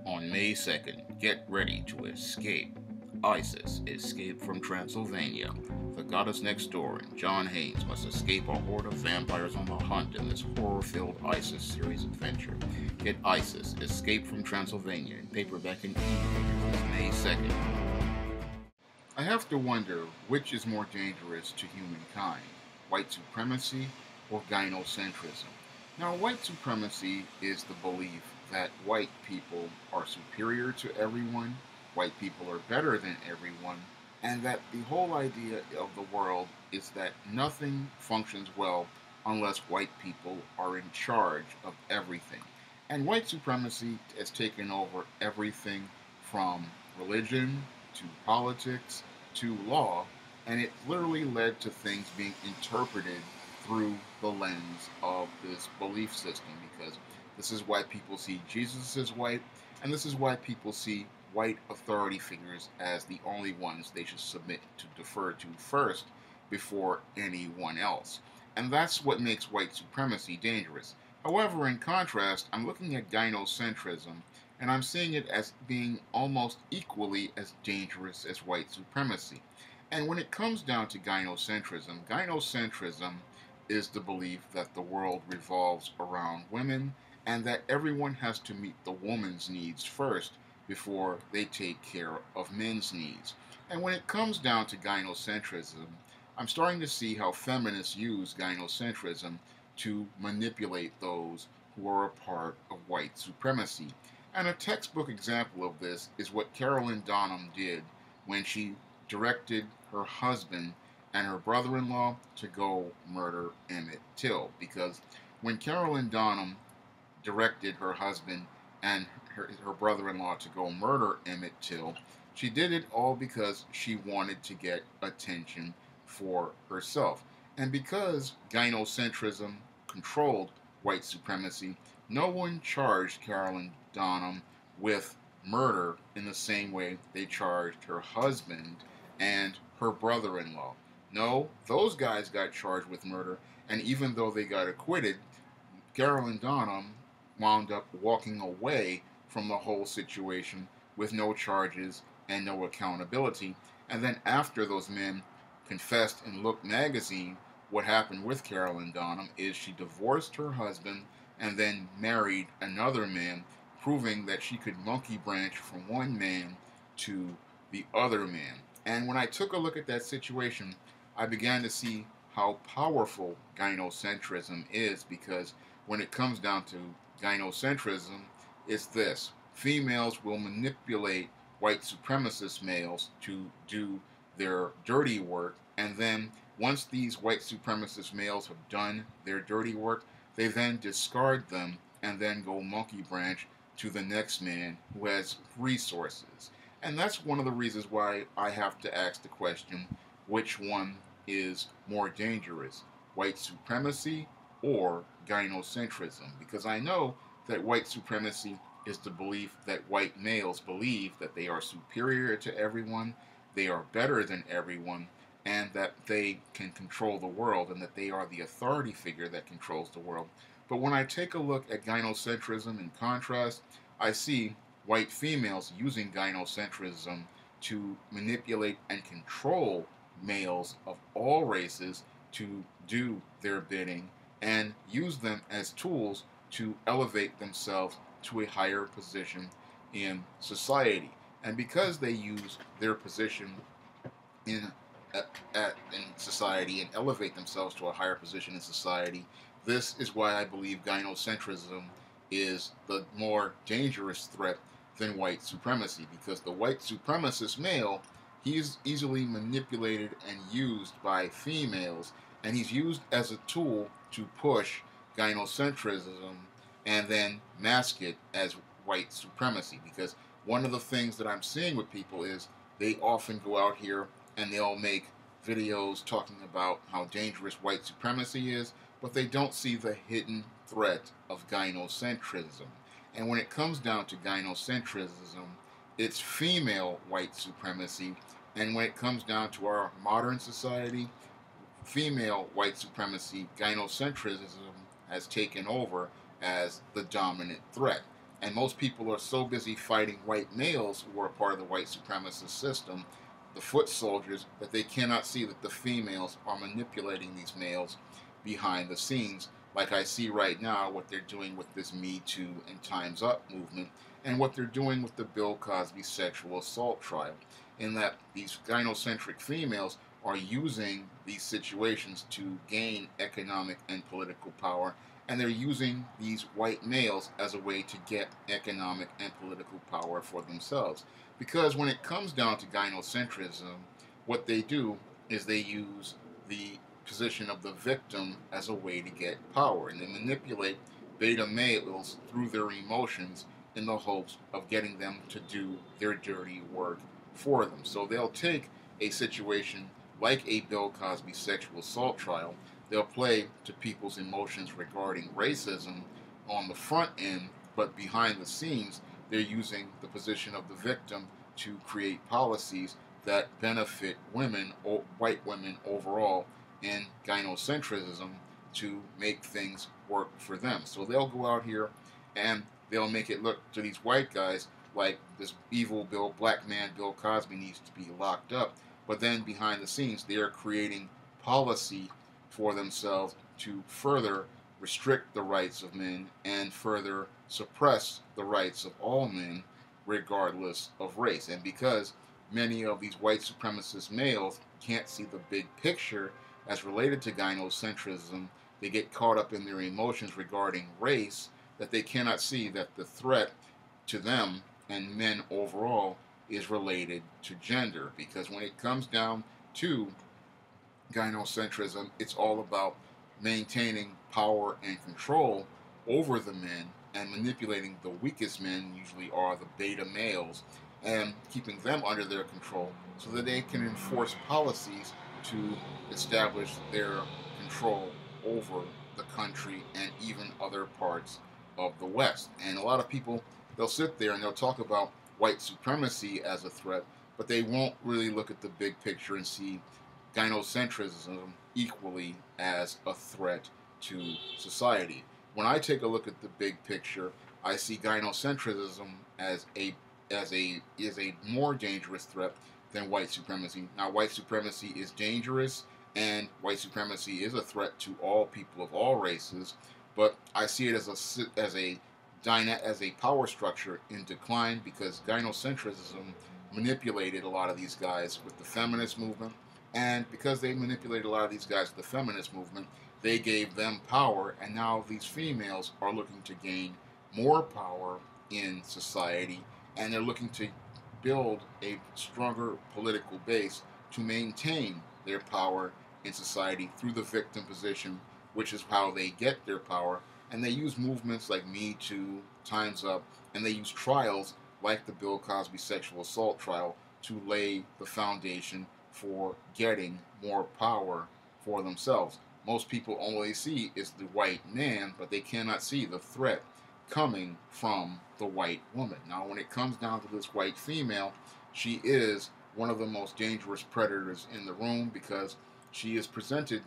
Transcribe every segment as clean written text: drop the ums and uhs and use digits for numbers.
On May 2nd, get ready to escape. Isis, Escape from Transylvania. The goddess next door and John Haynes must escape a horde of vampires on the hunt in this horror-filled Isis series adventure. Get Isis, Escape from Transylvania in paperback and e-readers this May 2nd. I have to wonder which is more dangerous to humankind, white supremacy or gynocentrism. Now, white supremacy is the belief that white people are superior to everyone, white people are better than everyone, and that the whole idea of the world is that nothing functions well unless white people are in charge of everything. And white supremacy has taken over everything from religion to politics to law, and it literally led to things being interpreted through the lens of this belief system, because this is why people see Jesus as white, and this is why people see white authority figures as the only ones they should submit to defer to first before anyone else. And that's what makes white supremacy dangerous. However, in contrast, I'm looking at gynocentrism, and I'm seeing it as being almost equally as dangerous as white supremacy. And when it comes down to gynocentrism is the belief that the world revolves around women and that everyone has to meet the woman's needs first before they take care of men's needs. And when it comes down to gynocentrism, I'm starting to see how feminists use gynocentrism to manipulate those who are a part of white supremacy. And a textbook example of this is what Carolyn Donham did when she directed her husband and her brother-in-law to go murder Emmett Till. Because when Carolyn Donham directed her husband and her brother-in-law to go murder Emmett Till, she did it all because she wanted to get attention for herself. And because gynocentrism controlled white supremacy, no one charged Carolyn Donham with murder in the same way they charged her husband and her brother-in-law. No, those guys got charged with murder, and even though they got acquitted, Carolyn Donham wound up walking away from the whole situation with no charges and no accountability. And then after those men confessed in Look magazine, what happened with Carolyn Donham is she divorced her husband and then married another man, proving that she could monkey branch from one man to the other man. And when I took a look at that situation, I began to see how powerful gynocentrism is, because when it comes down to gynocentrism, it's this: females will manipulate white supremacist males to do their dirty work, and then once these white supremacist males have done their dirty work, they then discard them and then go monkey branch to the next man who has resources. And that's one of the reasons why I have to ask the question, which one is more dangerous, white supremacy or gynocentrism? Because I know that white supremacy is the belief that white males believe that they are superior to everyone, they are better than everyone, and that they can control the world, and that they are the authority figure that controls the world. But when I take a look at gynocentrism in contrast, I see white females using gynocentrism to manipulate and control males of all races to do their bidding and use them as tools to elevate themselves to a higher position in society. And because they use their position in in society and elevate themselves to a higher position in society, this is why I believe gynocentrism is the more dangerous threat than white supremacy, because the white supremacist male, he's easily manipulated and used by females, and he's used as a tool to push gynocentrism and then mask it as white supremacy. Because one of the things that I'm seeing with people is they often go out here and they'll make videos talking about how dangerous white supremacy is, but they don't see the hidden threat of gynocentrism. And when it comes down to gynocentrism, it's female white supremacy. And when it comes down to our modern society, female white supremacy, gynocentrism has taken over as the dominant threat. And most people are so busy fighting white males who are part of the white supremacist system, the foot soldiers, that they cannot see that the females are manipulating these males behind the scenes, like I see right now what they're doing with this Me Too and Time's Up movement, and what they're doing with the Bill Cosby sexual assault trial, in that these gynocentric females are using these situations to gain economic and political power, and they're using these white males as a way to get economic and political power for themselves. Because when it comes down to gynocentrism, what they do is they use the position of the victim as a way to get power, and they manipulate beta males through their emotions in the hopes of getting them to do their dirty work for them. So they'll take a situation like a Bill Cosby sexual assault trial. They'll play to people's emotions regarding racism on the front end, but behind the scenes, they're using the position of the victim to create policies that benefit women, or white women overall, in gynocentrism to make things work for them. So they'll go out here and they'll make it look to these white guys like this evil black man Bill Cosby needs to be locked up. But then behind the scenes, they are creating policy for themselves to further restrict the rights of men and further suppress the rights of all men, regardless of race. And because many of these white supremacist males can't see the big picture as related to gynocentrism, they get caught up in their emotions regarding race, that they cannot see that the threat to them and men overall is related to gender. Because when it comes down to gynocentrism, it's all about maintaining power and control over the men and manipulating the weakest men, usually are the beta males, and keeping them under their control so that they can enforce policies to establish their control over the country and even other parts of the West. And a lot of people, they'll sit there and they'll talk about white supremacy as a threat, but they won't really look at the big picture and see gynocentrism equally as a threat to society. When I take a look at the big picture, I see gynocentrism as a more dangerous threat than white supremacy. Now, white supremacy is dangerous, and white supremacy is a threat to all people of all races. But I see it as a power structure in decline, because gynocentrism manipulated a lot of these guys with the feminist movement. And because they manipulated a lot of these guys with the feminist movement, they gave them power, and now these females are looking to gain more power in society, and they're looking to build a stronger political base to maintain their power in society through the victim position, which is how they get their power. And they use movements like Me Too, Time's Up, and they use trials like the Bill Cosby sexual assault trial to lay the foundation for getting more power for themselves. Most people only see is the white man, but they cannot see the threat coming from the white woman. Now, when it comes down to this white female, she is one of the most dangerous predators in the room, because she is presented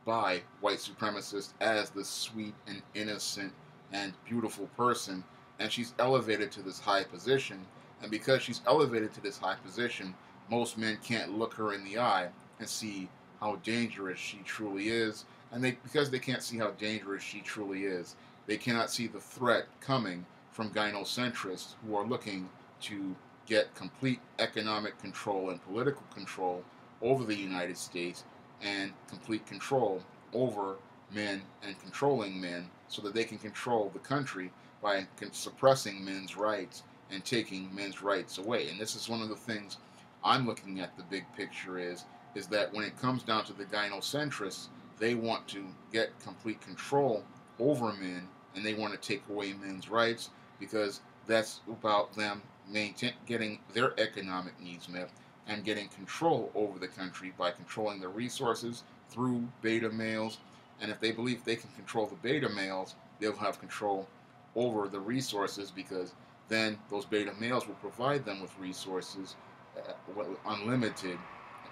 by white supremacists as this sweet and innocent and beautiful person, and she's elevated to this high position. And because she's elevated to this high position, most men can't look her in the eye and see how dangerous she truly is. And because they can't see how dangerous she truly is, they cannot see the threat coming from gynocentrists who are looking to get complete economic control and political control over the United States, and complete control over men and controlling men, so that they can control the country by suppressing men's rights and taking men's rights away. And this is one of the things I'm looking at the big picture is that when it comes down to the gynocentrists, they want to get complete control over men, and they want to take away men's rights, because that's about them getting their economic needs met and getting control over the country by controlling the resources through beta males. And if they believe they can control the beta males, they'll have control over the resources, because then those beta males will provide them with resources unlimited,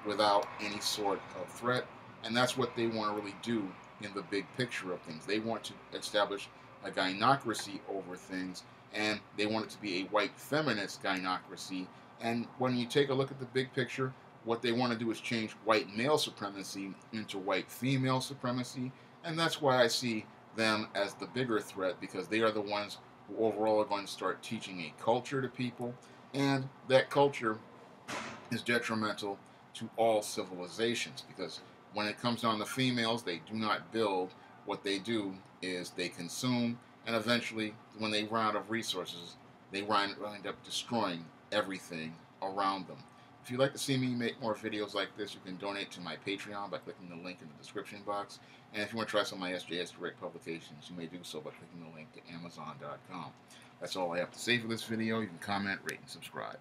without any sort of threat. And that's what they want to really do in the big picture of things. They want to establish a gynocracy over things and they want it to be a white feminist gynocracy. And when you take a look at the big picture, what they want to do is change white male supremacy into white female supremacy, and that's why I see them as the bigger threat, because they are the ones who overall are going to start teaching a culture to people, and that culture is detrimental to all civilizations, because when it comes down to females, they do not build. What they do is they consume, and eventually, when they run out of resources, they wind up destroying everything around them. If you'd like to see me make more videos like this, you can donate to my Patreon by clicking the link in the description box. And if you want to try some of my SJS Direct publications, you may do so by clicking the link to Amazon.com. That's all I have to say for this video. You can comment, rate, and subscribe.